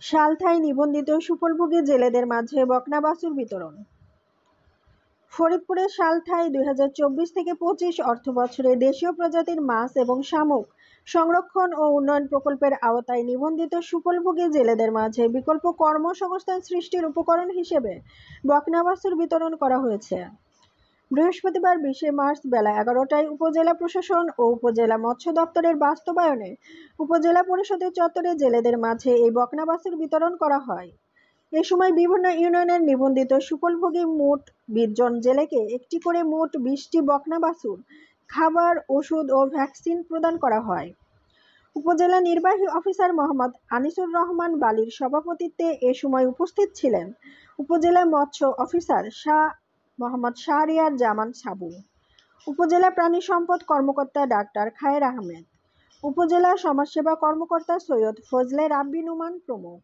সালথায় নিবন্ধিত সুফলভোগী জেলেদের মাঝে বকনা বাছুর বিতরণ। ফরিদপুরের সালথায় 2024-25 অর্থবছরে দেশীয় প্রজাতির মাছ এবং শামুক সংরক্ষণ ও উন্নয়ন প্রকল্পের আওতায় নিবন্ধিত সুফলভোগী জেলেদের মাঝে বিকল্প কর্মসংস্থান সৃষ্টির উপকরণ হিসেবে বকনা বাছুর বিতরণ করা হয়েছে। বৃহস্পতিবার 20 মার্চ বেলা 11টায় উপজেলা প্রশাসন ও উপজেলা মৎস্য দপ্তরের বাস্তবায়নে উপজেলা পরিষদের চত্বরে জেলেদের মাঝে এই বকনা বাছুর বিতরণ করা হয়। এ সময় বিভিন্ন ইউনিয়নের নিবন্ধিত সুফলভোগী মোট 20 জন জেলেকে একটি করে মোট 20টি বকনা বাছুর খাবার, ওষুধ ও ভ্যাকসিন প্রদান করা হয়। উপজেলা নির্বাহী অফিসার মোহাম্মদ আনিসুর রহমান বালীর সভাপতিত্বে এ সময় উপস্থিত ছিলেন উপজেলা মৎস্য অফিসার মোহাম্মদ শাহরিয়ার জামান সাবু, উপজেলা প্রাণী সম্পদ কর্মকর্তা ডাক্তার খায়ের আহমেদ, উপজেলা সমাজসেবা কর্মকর্তা সৈয়দ ফজলে রাব্বি নুমান প্রমুখ।